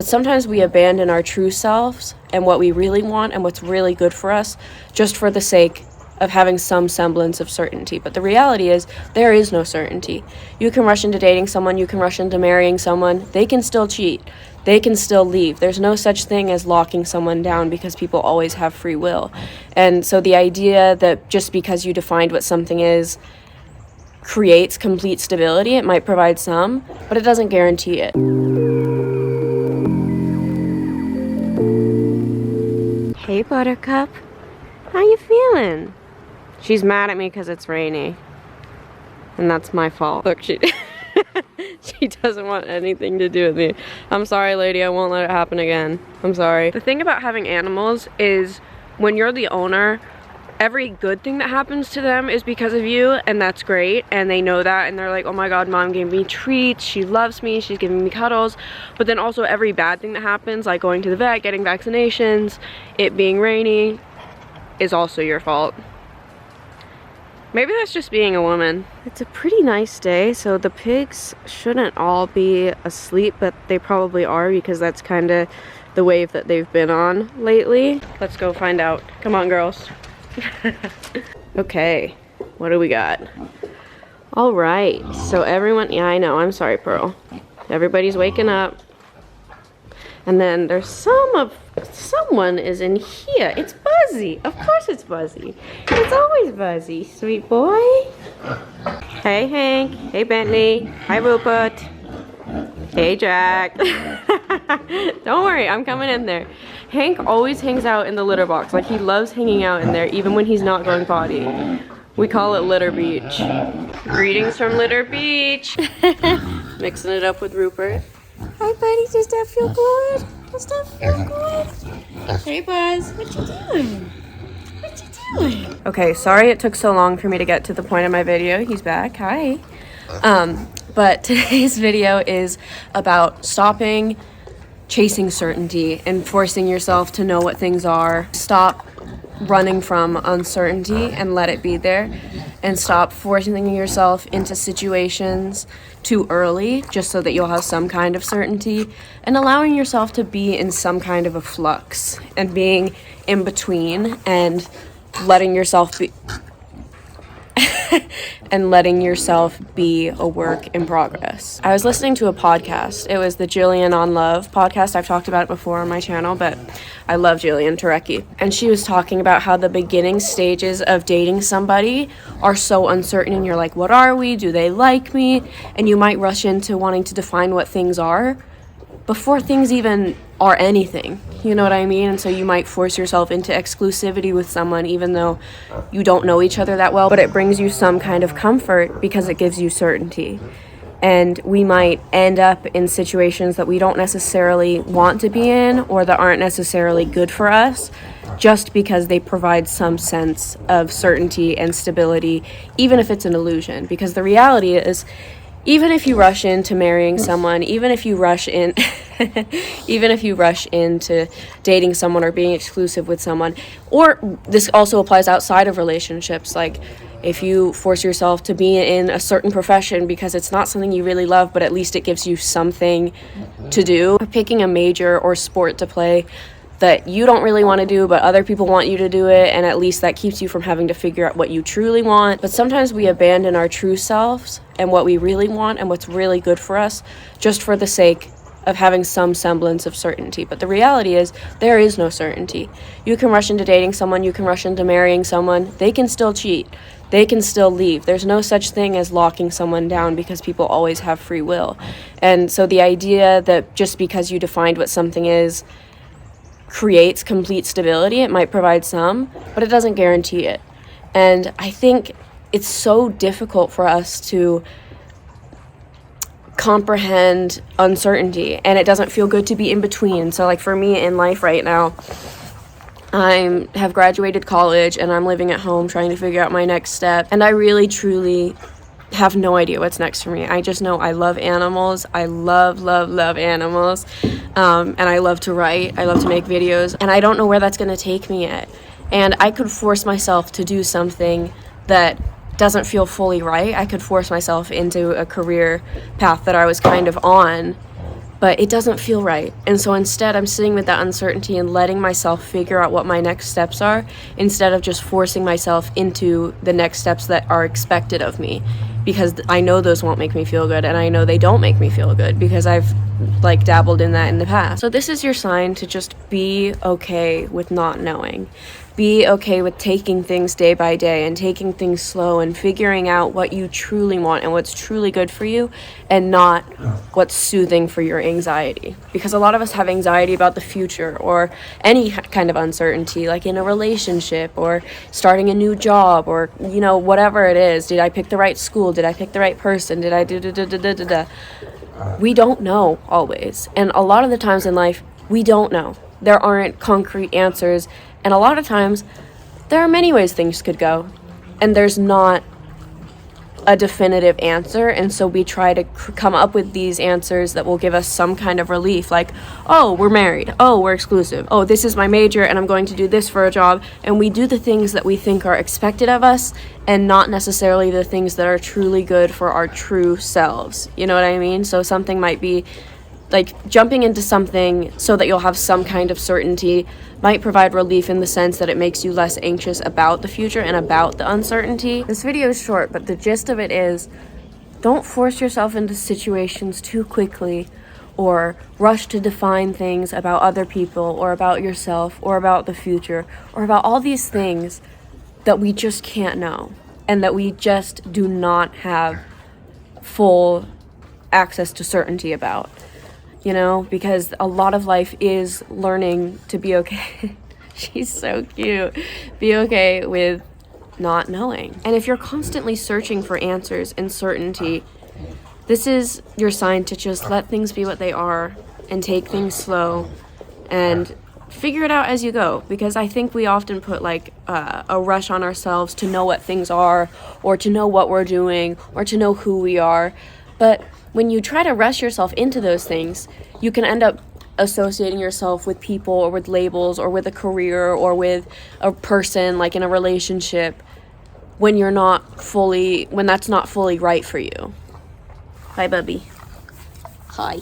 sometimes we abandon our true selves and what we really want and what's really good for us just for the sake of having some semblance of certainty. But the reality is there is no certainty. You can rush into dating someone, you can rush into marrying someone, they can still cheat, they can still leave. There's no such thing as locking someone down because people always have free will. And so the idea that just because you defined what something is creates complete stability, it might provide some, but it doesn't guarantee it. Hey, Buttercup. How you feeling? She's mad at me because it's rainy. And that's my fault. Look, she doesn't want anything to do with me. I'm sorry, lady. I won't let it happen again. I'm sorry. The thing about having animals is when you're the owner, every good thing that happens to them is because of you, and that's great, and they know that, and they're like, oh my god, mom gave me treats, she loves me, she's giving me cuddles. But then also every bad thing that happens, like going to the vet, getting vaccinations, it being rainy, is also your fault. Maybe that's just being a woman. It's a pretty nice day, so the pigs shouldn't all be asleep, but they probably are because that's kind of the wave that they've been on lately. Let's go find out. Come on, girls. Okay, what do we got? All right, so everyone, yeah, I know, I'm sorry, Pearl. Everybody's waking up. And then there's someone is in here. It's Buzzy. Of course it's Buzzy. It's always Buzzy, sweet boy. Hey, Hank. Hey, Bentley. Hi, Rupert. Hey, Jack. Don't worry, I'm coming in there. Hank always hangs out in the litter box. Like, he loves hanging out in there, even when he's not going potty. We call it Litter Beach. Greetings from Litter Beach. Mixing it up with Rupert. Hi, buddy. Does that feel good? Does that feel good? Hey, Buzz. What you doing? What you doing? Okay, sorry it took so long for me to get to the point of my video. He's back. Hi. But today's video is about stopping chasing certainty and forcing yourself to know what things are. Stop running from uncertainty and let it be there, and stop forcing yourself into situations too early just so that you'll have some kind of certainty, and allowing yourself to be in some kind of a flux and being in between and letting yourself be a work in progress. I was listening to a podcast. It was the Jillian on Love podcast. I've talked about it before on my channel, but I love Jillian Turecki. And she was talking about how the beginning stages of dating somebody are so uncertain, and you're like, what are we? Do they like me? And you might rush into wanting to define what things are before things even are anything. You know what I mean? And so you might force yourself into exclusivity with someone even though you don't know each other that well, but it brings you some kind of comfort because it gives you certainty. And we might end up in situations that we don't necessarily want to be in or that aren't necessarily good for us just because they provide some sense of certainty and stability, even if it's an illusion. Because the reality is, even if you rush into marrying someone, even if you rush into dating someone or being exclusive with someone, or this also applies outside of relationships, like if you force yourself to be in a certain profession because it's not something you really love, but at least it gives you something to do, or picking a major or sport to play that you don't really want to do, but other people want you to do it, and at least that keeps you from having to figure out what you truly want. But sometimes we abandon our true selves and what we really want and what's really good for us just for the sake of having some semblance of certainty. But the reality is there is no certainty. You can rush into dating someone, you can rush into marrying someone, they can still cheat, they can still leave. There's no such thing as locking someone down because people always have free will. And so the idea that just because you defined what something is creates complete stability, it might provide some, but it doesn't guarantee it. And I think it's so difficult for us to comprehend uncertainty, and it doesn't feel good to be in between. So like for me in life right now, I have graduated college and I'm living at home trying to figure out my next step, and I really truly have no idea what's next for me. I just know I love animals. I love animals. And I love to write. I love to make videos. And I don't know where that's going to take me yet. And I could force myself to do something that doesn't feel fully right. I could force myself into a career path that I was kind of on but it doesn't feel right. And so instead I'm sitting with that uncertainty and letting myself figure out what my next steps are, instead of just forcing myself into the next steps that are expected of me, because I know those won't make me feel good, and I know they don't make me feel good because I've like dabbled in that in the past. So this is your sign to just be okay with not knowing. Be okay with taking things day by day and taking things slow and figuring out what you truly want and what's truly good for you, and not what's soothing for your anxiety. Because a lot of us have anxiety about the future or any kind of uncertainty, like in a relationship or starting a new job or, you know, whatever it is. Did I pick the right school? Did I pick the right person? Did I do? We don't know always. And a lot of the times in life, we don't know. There aren't concrete answers. And a lot of times, there are many ways things could go, and there's not a definitive answer. And so we try to come up with these answers that will give us some kind of relief, like, oh, we're married, oh, we're exclusive, oh, this is my major and I'm going to do this for a job. And we do the things that we think are expected of us, and not necessarily the things that are truly good for our true selves. You know what I mean? So something might be like jumping into something so that you'll have some kind of certainty might provide relief in the sense that it makes you less anxious about the future and about the uncertainty. This video is short, but the gist of it is, don't force yourself into situations too quickly, or rush to define things about other people or about yourself or about the future or about all these things that we just can't know and that we just do not have full access to certainty about. You know, because a lot of life is learning to be okay. She's so cute. Be okay with not knowing. And if you're constantly searching for answers and certainty, this is your sign to just let things be what they are and take things slow and figure it out as you go. Because I think we often put like a rush on ourselves to know what things are, or to know what we're doing, or to know who we are. But when you try to rush yourself into those things, you can end up associating yourself with people or with labels or with a career or with a person, like in a relationship, when that's not fully right for you. Hi, Bubby. Hi.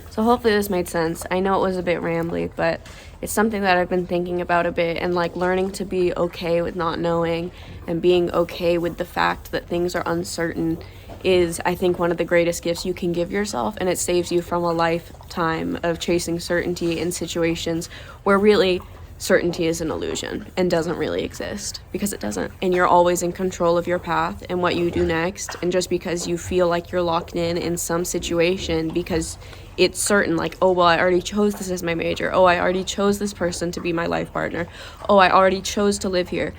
So hopefully this made sense. I know it was a bit rambly, but it's something that I've been thinking about a bit, and like learning to be okay with not knowing and being okay with the fact that things are uncertain is, I think, one of the greatest gifts you can give yourself, and it saves you from a lifetime of chasing certainty in situations where really certainty is an illusion and doesn't really exist, because it doesn't. And you're always in control of your path and what you do next. And just because you feel like you're locked in some situation because it's certain, like, oh, well, I already chose this as my major, oh, I already chose this person to be my life partner, oh, I already chose to live here,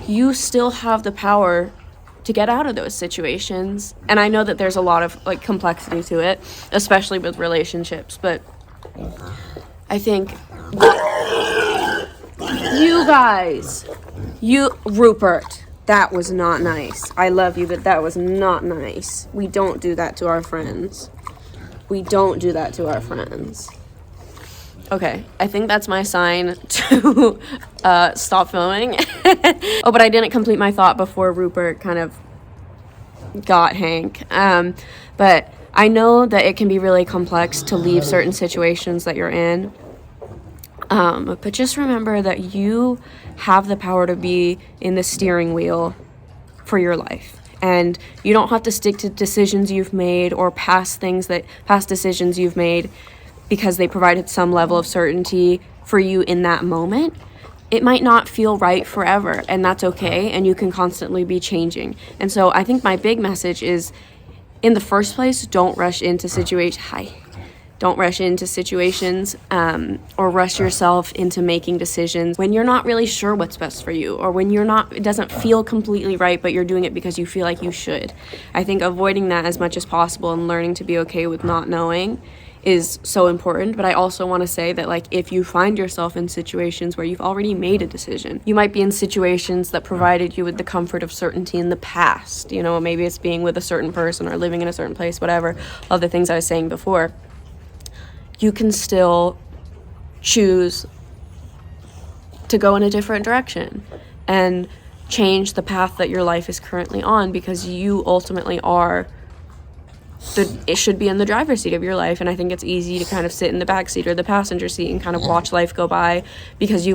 you still have the power to get out of those situations. And I know that there's a lot of like complexity to it, especially with relationships, but I think Rupert, that was not nice. I love you, but that was not nice. We don't do that to our friends. Okay, I think that's my sign to stop filming. Oh, but I didn't complete my thought before Rupert kind of got Hank. But I know that it can be really complex to leave certain situations that you're in. But just remember that you have the power to be in the steering wheel for your life. And you don't have to stick to decisions you've made or past decisions you've made because they provided some level of certainty for you in that moment. It might not feel right forever, and that's okay, and you can constantly be changing. And so I think my big message is, in the first place, don't rush into situations or rush yourself into making decisions when you're not really sure what's best for you, or when it doesn't feel completely right, but you're doing it because you feel like you should. I think avoiding that as much as possible and learning to be okay with not knowing is so important. But I also want to say that, like, if you find yourself in situations where you've already made a decision, you might be in situations that provided you with the comfort of certainty in the past. You know, maybe it's being with a certain person or living in a certain place, whatever, all the things I was saying before. You can still choose to go in a different direction and change the path that your life is currently on, because you ultimately are it should be in the driver's seat of your life, and I think it's easy to kind of sit in the back seat or the passenger seat and kind of watch life go by because you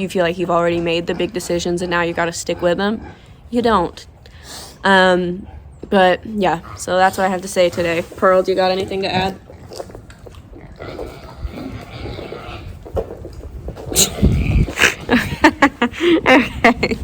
feel like you've already made the big decisions and now you got to stick with them. You don't. But yeah, so that's what I have to say today. Pearl, do you got anything to add? Okay.